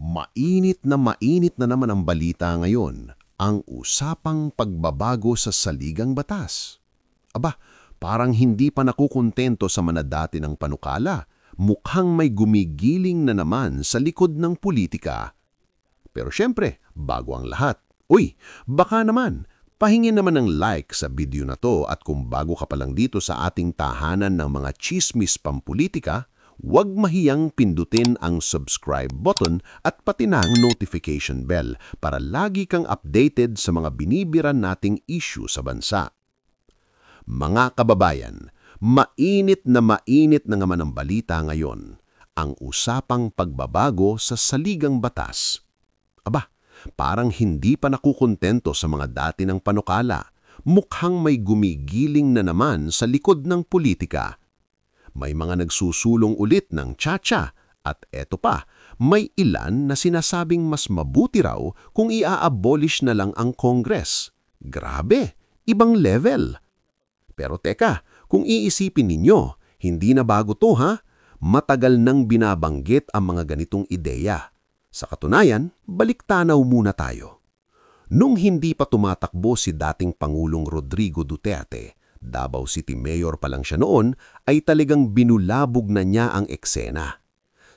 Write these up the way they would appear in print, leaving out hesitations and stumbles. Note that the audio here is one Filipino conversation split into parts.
Mainit na naman ang balita ngayon, ang usapang pagbabago sa saligang batas. Aba, parang hindi pa nakukontento sa manadati ng panukala. Mukhang may gumigiling na naman sa likod ng politika. Pero syempre, bago ang lahat, uy, baka naman, pahingin naman ng like sa video na to at kung bago ka pa lang dito sa ating tahanan ng mga chismis pampolitika, huwag mahiyang pindutin ang subscribe button at pati na ang notification bell para lagi kang updated sa mga binibiran nating issue sa bansa. Mga kababayan, mainit na naman ang balita ngayon, ang usapang pagbabago sa saligang batas. Aba, parang hindi pa nakukontento sa mga dati ng panukala. Mukhang may gumigiling na naman sa likod ng politika. May mga nagsusulong ulit ng tsa-tsa at eto pa, may ilan na sinasabing mas mabuti raw kung i-abolish na lang ang Congress. Grabe, ibang level. Pero teka, kung iisipin ninyo, hindi na bago to ha? Matagal nang binabanggit ang mga ganitong ideya. Sa katunayan, balik tanaw muna tayo. Nung hindi pa tumatakbo si dating Pangulong Rodrigo Duterte, Davao City Mayor pa lang siya noon, ay talagang binulabog na niya ang eksena.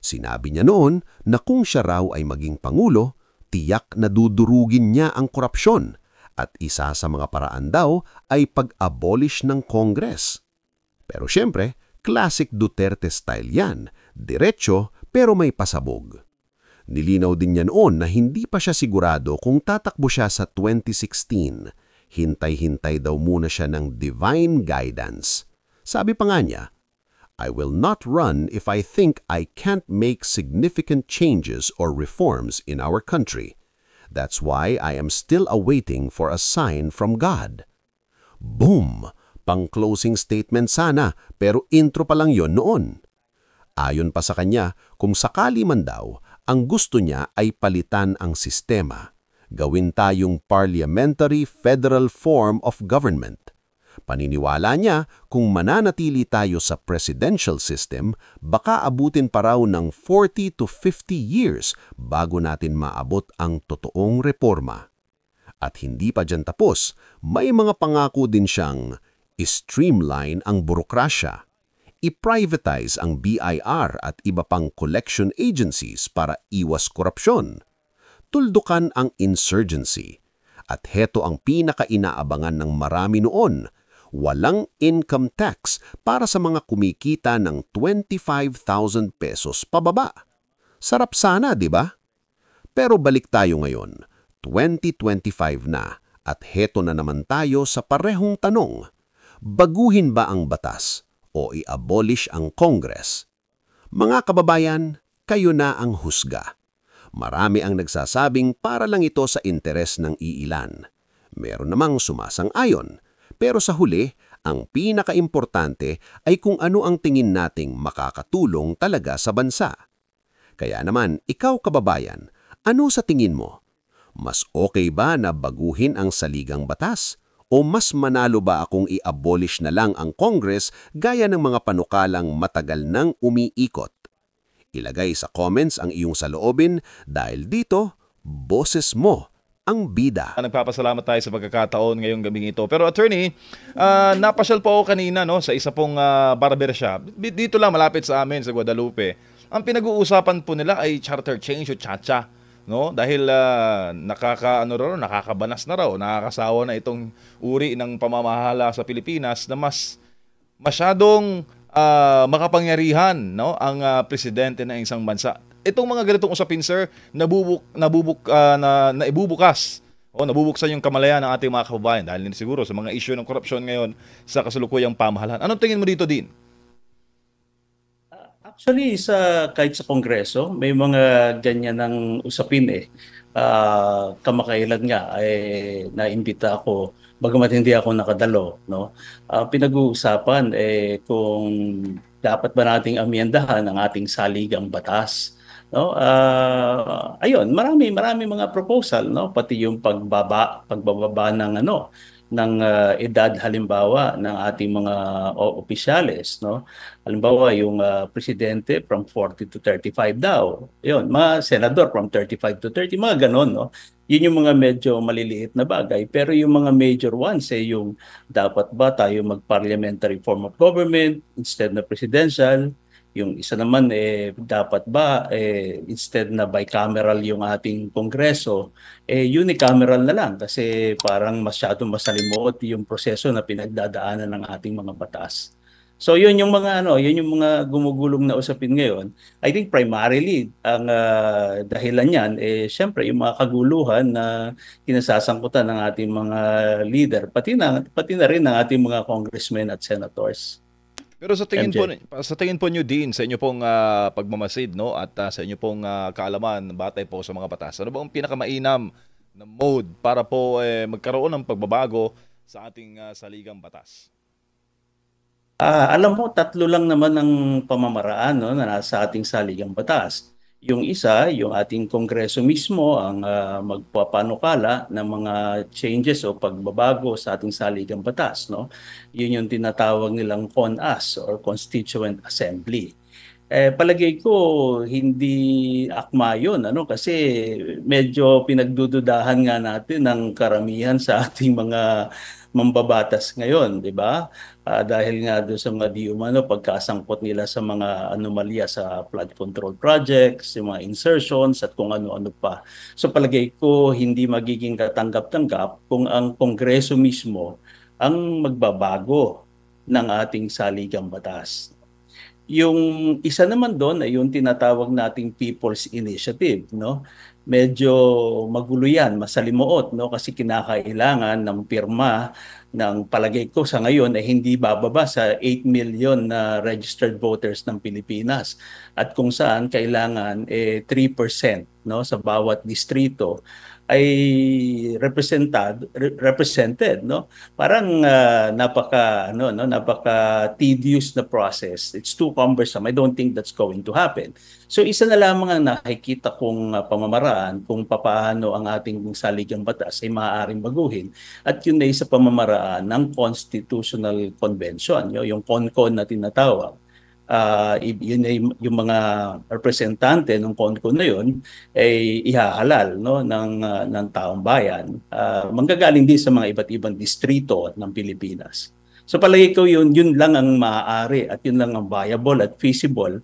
Sinabi niya noon na kung siya raw ay maging Pangulo, tiyak na dudurugin niya ang korupsyon at isa sa mga paraan daw ay pag-abolish ng Congress. Pero syempre, classic Duterte style yan, diretso pero may pasabog. Nilinaw din niya noon na hindi pa siya sigurado kung tatakbo siya sa 2016. Hintay-hintay daw muna siya ng divine guidance. Sabi pa nga niya, I will not run if I think I can't make significant changes or reforms in our country. That's why I am still awaiting for a sign from God. Boom! Pang-closing statement sana, pero intro pa lang yon noon. Ayon pa sa kanya, kung sakali man daw, ang gusto niya ay palitan ang sistema. Gawin tayong parliamentary federal form of government. Paniniwala niya, kung mananatili tayo sa presidential system, baka abutin pa raw ng 40 to 50 years bago natin maabot ang totoong reforma. At hindi pa dyan tapos, may mga pangako din siyang i-streamline ang burokrasya, i-privatize ang BIR at iba pang collection agencies para iwas korupsyon, tuldukan ang insurgency, at heto ang pinaka-inaabangan ng marami noon, walang income tax para sa mga kumikita ng 25,000 pesos pababa. Sarap sana, di ba? Pero balik tayo ngayon, 2025 na, at heto na naman tayo sa parehong tanong. Baguhin ba ang batas o i-abolish ang Congress? Mga kababayan, kayo na ang husga. Marami ang nagsasabing para lang ito sa interes ng iilan. Meron namang sumasang-ayon. Pero sa huli, ang pinakaimportante ay kung ano ang tingin nating makakatulong talaga sa bansa. Kaya naman, ikaw kababayan, ano sa tingin mo? Mas okay ba na baguhin ang saligang batas? O mas manalo ba akong i-abolish na lang ang Congress gaya ng mga panukalang matagal nang umiikot? Ilagay sa comments ang iyong saloobin dahil dito, boses mo ang bida. Nagpapasalamat tayo sa pagkakataon ngayong gabing ito. Pero attorney, napasyal po ako kanina sa isa pong barbershop. Dito lang malapit sa amin sa Guadalupe. Ang pinag-uusapan po nila ay charter change o tsa-tsa. No? Dahil nakakabanas na raw, nakakasawa na itong uri ng pamamahala sa Pilipinas na mas masyadong makapangyarihan ang presidente ng isang bansa. Itong mga ganitong usapin, sir, nabubuksan yung kamalayan ng ating mga kababayan dahil siguro sa mga issue ng korupsyon ngayon sa kasalukuyang pamahalaan. Anong tingin mo dito, Dean? Actually, kahit sa Kongreso, may mga ganyan ng usapin eh. Kamakailan nga ay naimbita ako, bagamat hindi ako nakadalo, no? Pinag-uusapan kung dapat ba nating amyendahan ang ating saligang batas, no? Ayun, marami mga proposal, no? Pati yung pagbababa ng edad halimbawa ng ating mga opisyales, no? Halimbawa yung presidente from 40 to 35 daw. Yun, mga senador from 35 to 30, mga ganon, no? Yun yung mga medyo maliliit na bagay. Pero yung mga major ones, yung dapat ba tayo mag-parliamentary form of government instead na presidential? Yung isa naman, dapat ba instead na bicameral yung ating kongreso, unicameral na lang kasi parang masyadong masalimuot yung proseso na pinagdadaanan ng ating mga batas. So yun yung mga yun yung mga gumugulong na usapin ngayon. I think primarily ang dahilan niyan syempre yung mga kaguluhan na kinasasangkutan ng ating mga leader pati na rin ng ating mga congressmen at senators. Pero MJ. sa tingin po niyo din sa inyo pong pagmamasid, no, at sa inyo pong kaalaman batay po sa mga batas, ano ba ang pinakamainam na mode para po magkaroon ng pagbabago sa ating saligang batas? Alam mo, tatlo lang naman ang pamamaraan, no, na nasa ating saligang batas. Yung isa, yung ating kongreso mismo ang magpapanukala ng mga changes o pagbabago sa ating saligang batas, no? Yun yung tinatawag nilang CONAS or Constituent Assembly. Palagay ko hindi akma yun, kasi medyo pinagdududahan nga natin ng karamihan sa ating mga mambabatas ngayon, di ba? Dahil nga doon sa mga di umano pagkasangkot nila sa mga anomalya sa flood control projects, yung mga insertions at kung ano-ano pa. So palagay ko hindi magiging katanggap-tanggap kung ang Kongreso mismo ang magbabago ng ating saligang batas. Yung isa naman doon ay yung tinatawag nating People's Initiative, no? Medyo magulo yan, masalimuot, no? Kasi kinakailangan ng pirma ng palagay ko sa ngayon ay hindi bababa sa 8 million na registered voters ng Pilipinas. At kung saan kailangan 3%, no, sa bawat distrito ay represented, no? Parang napaka tedious na process. It's too cumbersome. I don't think that's going to happen. So isa na lamang ang nakikita kong pamamaraan kung papaano ang ating saligang batas ay maaaring baguhin, at yun ay sa pamamaraan ng Constitutional Convention, yung CONCON na tinatawag. Yun ay yung mga representante ng CONCON na yun ay ihahalal, no, ng taong bayan. Manggagaling din sa mga iba't ibang distrito ng Pilipinas. So palagi ko yun lang ang maaari at yun lang ang viable at feasible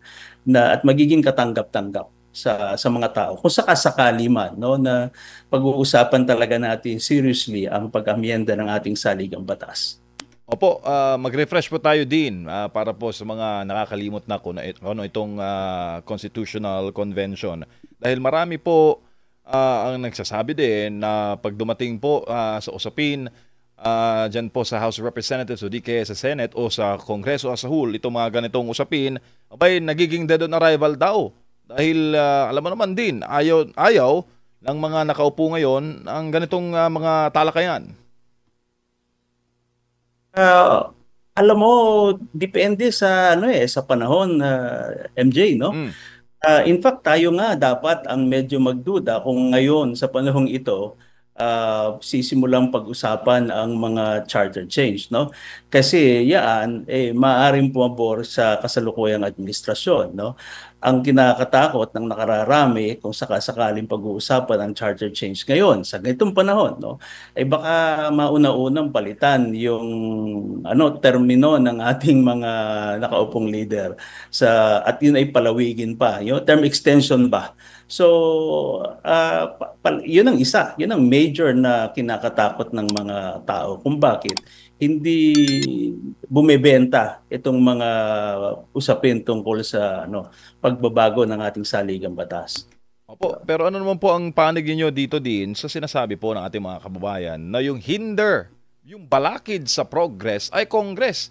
at magiging katanggap-tanggap sa mga tao. Kung sakasakali man, no, na pag-uusapan talaga natin seriously ang pag-amyenda ng ating saligang batas. Opo, mag-refresh po tayo din para po sa mga nakakalimot na kung ano itong Constitutional Convention. Dahil marami po ang nagsasabi din na pag dumating po sa usapin dyan po sa House of Representatives o di kaya sa Senate o sa Kongreso as a whole, itong mga ganitong usapin, abay nagiging dead on arrival daw. Dahil alam mo naman din, ayaw ng mga nakaupo ngayon ang ganitong mga talakayan. Alam mo, depende sa sa panahon, MJ, no? In fact, tayo nga dapat ang medyo magduda kung ngayon sa panahong ito sisimulang pag-usapan ang mga charter change, no? Kasi yan maaaring pumabor sa kasalukuyang administrasyon, no? Ang kinakatakot ng nakararami kung sakasakaling pag-uusapan ang charter change ngayon sa ganitong panahon, no, ay baka mauna-unang palitan yung termino ng ating mga nakaupong leader at yun ay palawigin pa, yung term extension ba. So yun ang isa, yun ang major na kinakatakot ng mga tao kung bakit hindi bumebenta itong mga usapin tungkol sa pagbabago ng ating saligang batas. Opo, pero ano naman po ang panig niyo dito din sa sinasabi po ng ating mga kababayan na yung yung balakid sa progress ay Congress?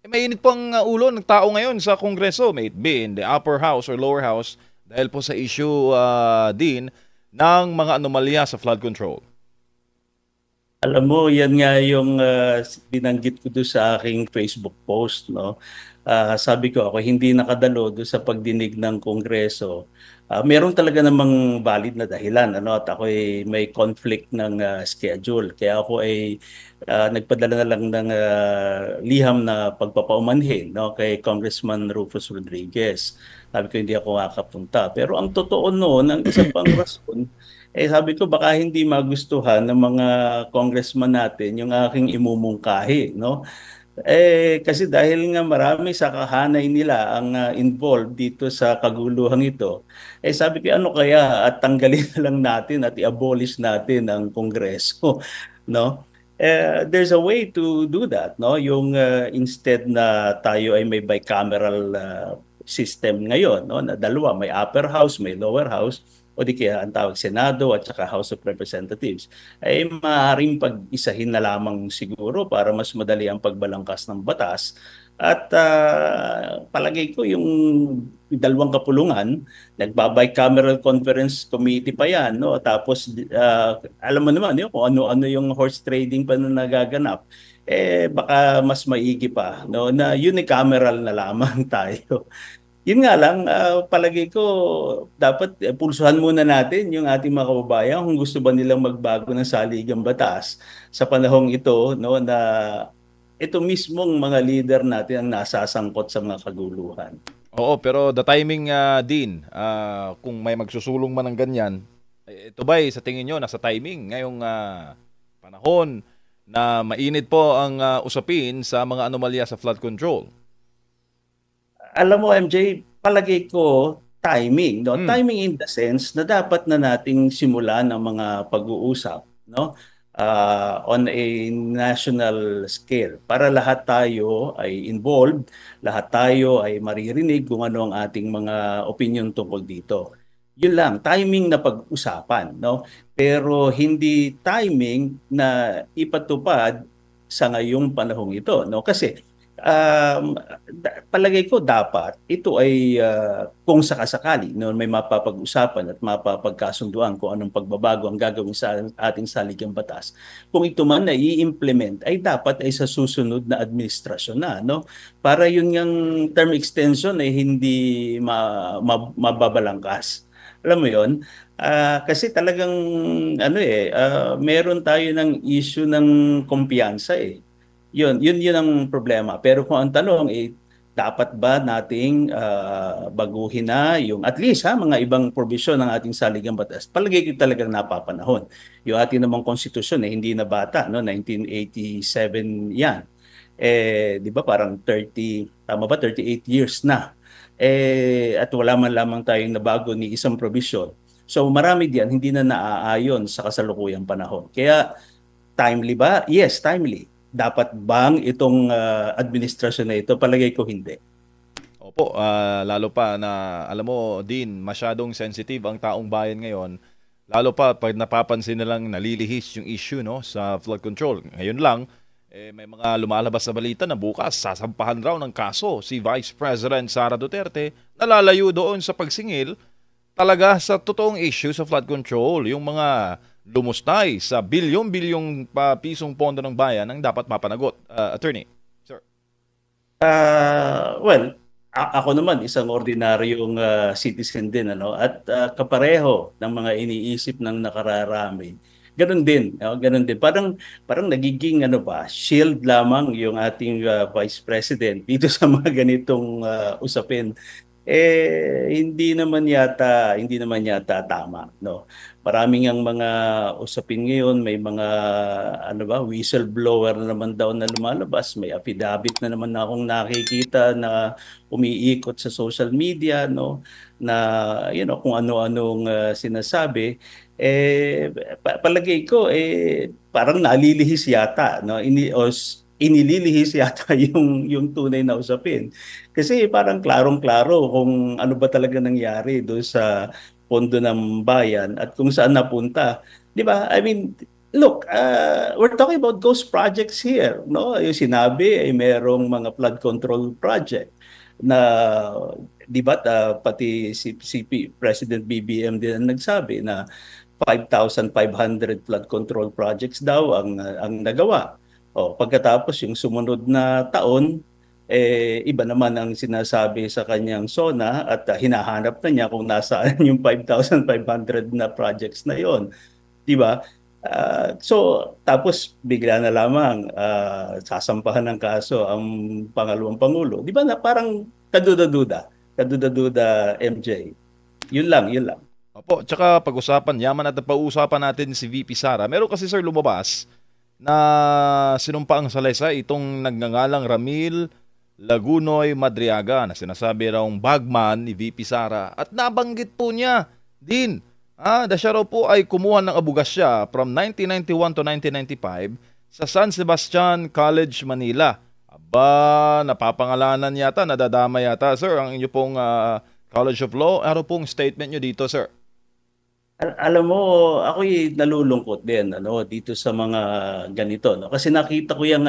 Mainit po ang ulo ng tao ngayon sa Kongreso, may it be in the upper house or lower house, dahil po sa issue din ng mga anomalya sa flood control. Alam mo, yan nga yung binanggit ko doon sa aking Facebook post, no? Sabi ko, ako hindi nakadalo doon sa pagdinig ng Kongreso Meron talaga namang valid na dahilan, ano, at ako ay may conflict ng schedule. Kaya ako ay nagpadala na lang ng liham na pagpapaumanhin, no, kay Congressman Rufus Rodriguez. Sabi ko hindi ako makapunta. Pero ang totoo noon, ang isa pang rason, sabi ko baka hindi magustuhan ng mga congressman natin yung aking imumungkahi, no? Kasi dahil nga marami sa kahanay nila ang involved dito sa kaguluhang ito, sabi ko ano kaya at tanggalin na lang natin at i-abolish natin ang Kongreso, no? There's a way to do that, no? Yung instead na tayo ay may bicameral system ngayon, no? Na dalawa, may upper house, may lower house, o di kaya ang tawag Senado at saka House of Representatives, ay maaaring pag-isahin na lamang siguro para mas madali ang pagbalangkas ng batas. At palagay ko yung dalawang kapulungan, nagba-bicameral conference committee pa yan, no? Tapos alam mo naman yun, kung ano-ano yung horse trading pa na nagaganap, baka mas maigi pa, no? Na unicameral na lamang tayo. Yun nga lang, palagay ko dapat pulsuhan muna natin yung ating mga kababayan kung gusto ba nilang magbago ng saligang batas sa panahong ito, no, na ito mismong mga leader natin ang nasasangkot sa mga kaguluhan. Oo, pero the timing din, kung may magsusulong man ng ganyan, ito ba'y sa tingin nyo nasa timing ngayong panahon na mainit po ang usapin sa mga anomalya sa flood control? Alam mo, MJ, palagay ko timing, no? Timing in the sense na dapat na nating simulan ang mga pag-uusap, no? On a national scale para lahat tayo ay involved, lahat tayo ay maririnig kung ano ang ating mga opinion tungkol dito. Yun lang, timing na pag-usapan, no? Pero hindi timing na ipatupad sa ngayong panahong ito, no? Kasi palagay ko dapat ito ay kung sakasakali no, may mapapag-usapan at mapapagkasunduan kung anong pagbabago ang gagawin sa ating saligang batas. Kung ito man na i-implement ay dapat ay sa susunod na administrasyon na, no? Para yun yung term extension ay hindi mababalangkas. Alam mo yon? Kasi talagang meron tayo ng issue ng kumpiyansa eh. Yun ang problema. Pero kung ang tanong dapat ba nating baguhin na yung at least mga ibang provision ng ating saligang batas? Palagay ko talagang napapanahon. Yung ating namang konstitusyon hindi na bata, no? 1987 yan. Di ba parang 38 years na. At wala man lamang tayong nabago ni isang provision. So marami diyan hindi na naaayon sa kasalukuyang panahon. Kaya timely ba? Yes, timely. Dapat bang itong administrasyon na ito? Palagay ko hindi. Opo, lalo pa na alam mo din masyadong sensitive ang taong bayan ngayon. Lalo pa pag napapansin nilang nalilihis yung issue no sa flood control. Ngayon lang may mga lumalabas na balita na bukas sasampahan raw ng kaso si Vice President Sara Duterte na lalayo doon sa pagsingil talaga sa totoong issue sa flood control. Yung mga lumustay sa bilyong-bilyong pisong pondo ng bayan ang dapat mapanagot. Attorney, sir. Well, ako naman isang ordinaryong citizen din ano at kapareho ng mga iniisip ng nakararami. Ganun din, ganun din. Parang nagiging shield lamang yung ating Vice President dito sa mga ganitong usapin. Hindi naman yata tama, no. Maraming ang mga usapin ngayon, may mga whistleblower na naman daw na lumalabas, may affidavit na naman akong nakikita na umiikot sa social media, no, na kung ano-anong sinasabi. Palagay ko parang nalilihis yata, no, inililihis yata yung tunay na usapin. Kasi parang klarong-klaro kung ano ba talaga nangyari doon sa pondo ng bayan at kung saan napunta. 'Di ba? I mean, look, we're talking about ghost projects here, no? Yung sinabi ay merong mga flood control project na 'di ba pati si President BBM din ang nagsabi na 5,500 flood control projects daw ang nagawa. Pagkatapos yung sumunod na taon Iba naman ang sinasabi sa kanyang SONA at hinahanap na niya kung nasaan yung 5,500 na projects na yon, di ba? So, tapos bigla na lamang sasampahan ng kaso ang pangalawang pangulo. Di ba na parang kaduda-duda, kaduda-duda, MJ. Yun lang, yun lang. Opo, tsaka pag-usapan, yaman at pag-uusapan natin si VP Sara. Meron kasi sir lumabas na sinumpa ang salaysay itong nagngangalang Ramil Lagunoy Madriaga na sinasabi raw bagman ni VP Sara at nabanggit po niya din na siya raw po ay kumuha ng abugasya from 1991 to 1995 sa San Sebastian College, Manila. Aba, napapangalanan yata, nadadama yata sir ang inyo pong College of Law. Ano pong statement nyo dito sir? Alam mo, ako'y nalulungkot din dito sa mga ganito, no? Kasi nakita ko yung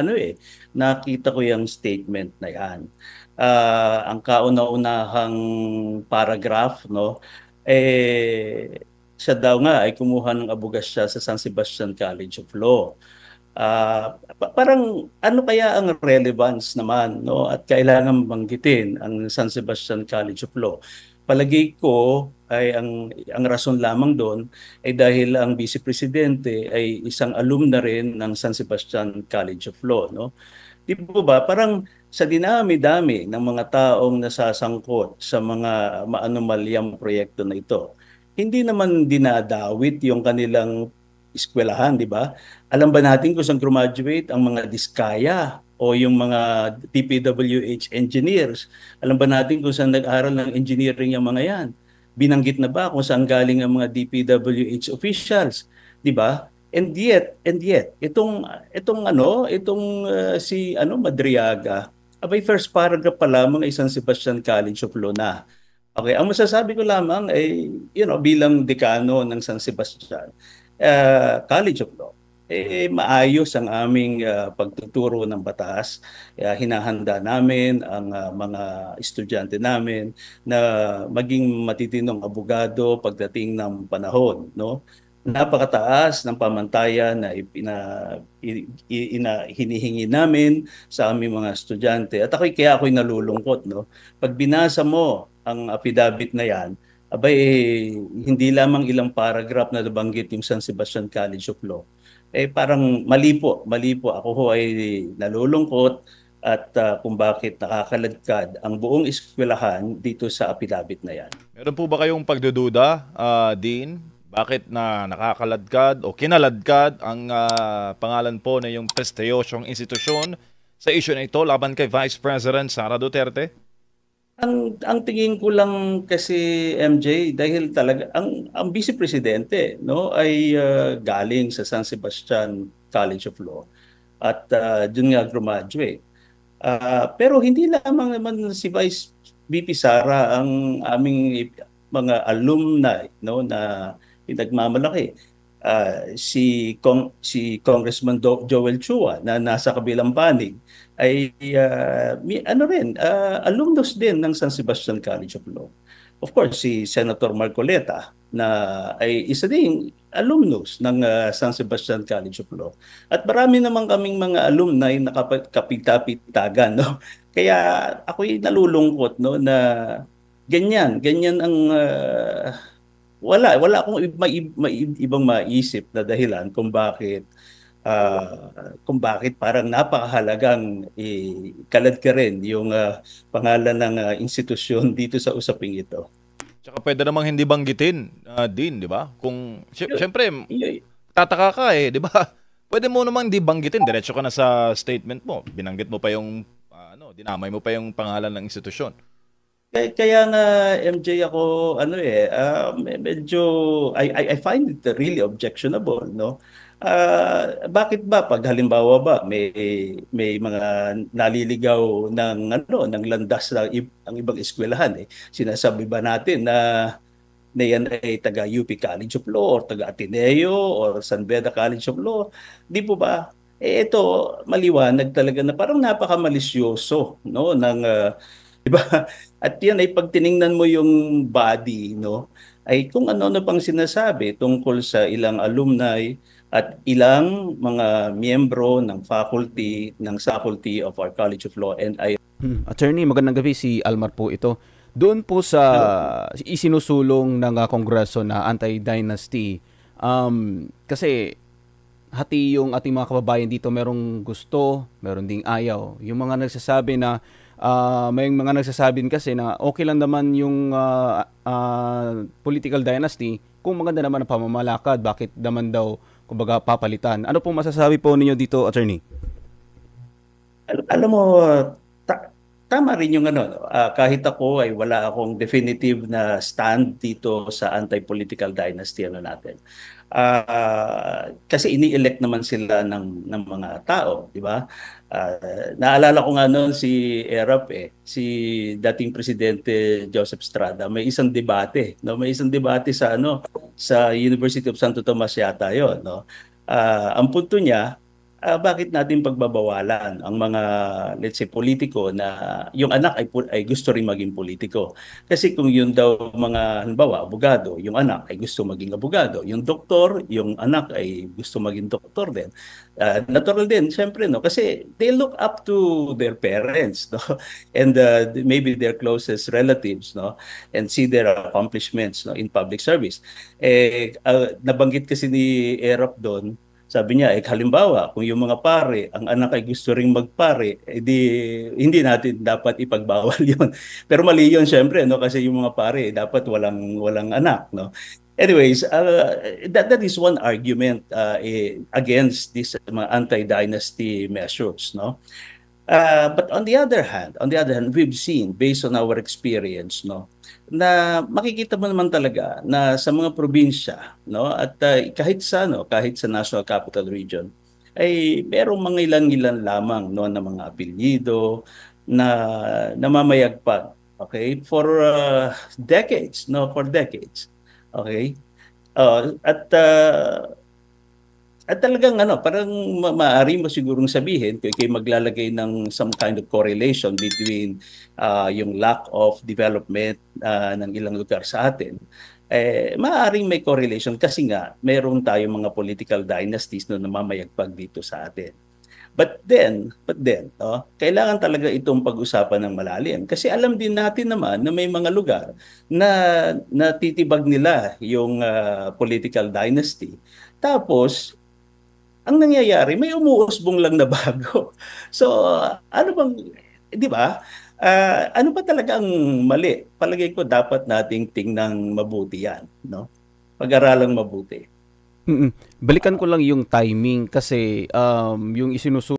nakita ko yung statement na 'yan. Ang kauna-unahang paragraph, no, siya daw nga ay kumuha ng abugasya sa San Sebastian College of Law. Parang ano kaya ang relevance naman, no, at kailangan banggitin ang San Sebastian College of Law? Palagay ko ay ang rason lamang doon ay dahil ang Vice Presidente ay isang alumna rin ng San Sebastian College of Law, no? Di po ba parang sa dinami-dami ng mga taong nasasangkot sa mga maanumalyang proyekto na ito, hindi naman dinadawit yung kanilang eskwelahan, di ba? Alam ba natin kung saan graduate ang mga diskaya o yung mga DPWH engineers? Alam ba natin kung saan nag-aral ng engineering yung mga yan? Binanggit na ba kung saan galing ang mga DPWH officials, 'di ba? And yet si Madriaga, abay first paragraph pa lamang ay San Sebastian College of Law na. Okay, ang masasabi ko lamang ay bilang dekano ng San Sebastian College of Law, maayos ang aming pagtuturo ng batas. Hinahanda namin ang mga estudyante namin na maging matitinong abogado pagdating ng panahon, no? Napakataas ng pamantayan na hinihingi namin sa aming mga estudyante. At kaya ako'y nalulungkot, no? Pag binasa mo ang affidavit na yan, abay, hindi lamang ilang paragraph na nabanggit yung San Sebastian College of Law. Parang mali po. Ako ho ay nalulungkot at kung bakit nakakaladkad ang buong eskwelahan dito sa affidavit na yan. Meron po ba kayong pagdududa, Dean? Bakit na nakakaladkad o kinaladkad ang pangalan po na yung prestiyosyong institusyon sa issue na ito laban kay Vice President Sara Duterte? Ang tingin ko lang kasi, MJ, dahil talaga ang Vice Presidente, no, ay galing sa San Sebastian College of Law at dun nga graduate. Pero hindi lamang naman si VP Sara ang aming mga alumni, no, na pinagmamalaki. Si Congressman Joel Chua na nasa kabilang panig ay alumnus din ng San Sebastian College of Law. Of course, si Senator Marcoleta na ay isa ding alumnus ng San Sebastian College of Law. At marami naman kaming mga alumni na kapitapitagan, no? Kaya ako'y nalulungkot, no, na ganyan ang wala akong ibang maisip na dahilan kung bakit parang napakahalagang kalad ka rin yung pangalan ng institusyon dito sa usaping ito. Tsaka pwede namang hindi banggitin, Dean, di ba? Kung, syempre, tataka ka di ba? Pwede mo namang hindi banggitin, diretso ka na sa statement mo. Binanggit mo pa yung, dinamay mo pa yung pangalan ng institusyon. Kaya nga MJ ako medyo I find it really objectionable, no? Bakit ba pag halimbawa ba may mga naliligaw ng landas na ang ibang eskwelahan, sinasabi ba natin na yan ay taga UP College of Law or taga Ateneo or San Beda College of Law? Di po ba? Ito maliwanag talaga na parang napakamalisyoso, no, ng diba? At yan ay pag tiningnan mo yung body, no, ay kung ano pang sinasabi tungkol sa ilang alumni at ilang mga miyembro ng faculty of our College of Law, and I Attorney, magandang gabi, si Almar po ito. Doon po sa Hello. isinusulong ng Kongreso na anti-dynasty, kasi hati yung ating mga kababayan dito, merong gusto, meron ding ayaw. Yung mga nagsasabi na, may mga nagsasabi din kasi na okay lang naman yung political dynasty kung maganda naman ang pamamalakad, bakit naman daw, kumbaga, papalitan. Ano pong masasabi po ninyo dito, Attorney? Alam mo, ta- tama rin yung ano, no? Kahit ako ay wala akong definitive na stand dito sa anti-political dynasty ano natin. Kasi ini-elect naman sila ng mga tao, di ba? Naalala ko nga noon si Erap si dating presidente Joseph Estrada, may isang debate, no? May isang debate sa ano sa University of Santo Tomas yata 'yon, no? Ang punto niya, bakit natin pagbabawalan ang mga, let's say, politiko na yung anak ay gusto rin maging politiko. Kasi kung yun daw mga, halimbawa, abogado, yung anak ay gusto maging abogado. Yung doktor, yung anak ay gusto maging doktor din. Natural din, syempre, no? Kasi they look up to their parents, no? And maybe their closest relatives, no? And see their accomplishments, no, in public service. Nabanggit kasi ni Erap doon, sabi niya, halimbawa, kung yung mga pare, ang anak ay gusto ring magpare, hindi natin dapat ipagbawal yun. Pero mali yun, syempre, no? Kasi yung mga pare, dapat walang anak, no? Anyways, that is one argument against this mga anti-dynasty measures, no? But on the other hand, we've seen based on our experience, no, na makikita mo naman talaga na sa mga probinsya, no, at kahit sa National Capital Region ay merong mga ilan-ilan lamang no na mga apelyido na namamayagpag, okay, for decades, no, for decades. Okay? Uh, at uh, at talagang ano, parang maaari mo sigurong sabihin kung kayo maglalagay ng some kind of correlation between yung lack of development ng ilang lugar sa atin. Maaaring may correlation kasi nga meron tayong mga political dynasties na namamayagpag dito sa atin. But then, no, kailangan talaga itong pag-usapan ng malalim. Kasi alam din natin naman na may mga lugar na natitibag nila yung political dynasty. Tapos, ang nangyayari, may umuusbong lang na bago. So, ano bang, di ba? Ano ba talaga ang mali? Palagay ko dapat nating tingnan mabuti yan, no? Pag-aralang mabuti. Balikan ko lang yung timing kasi yung isinusulong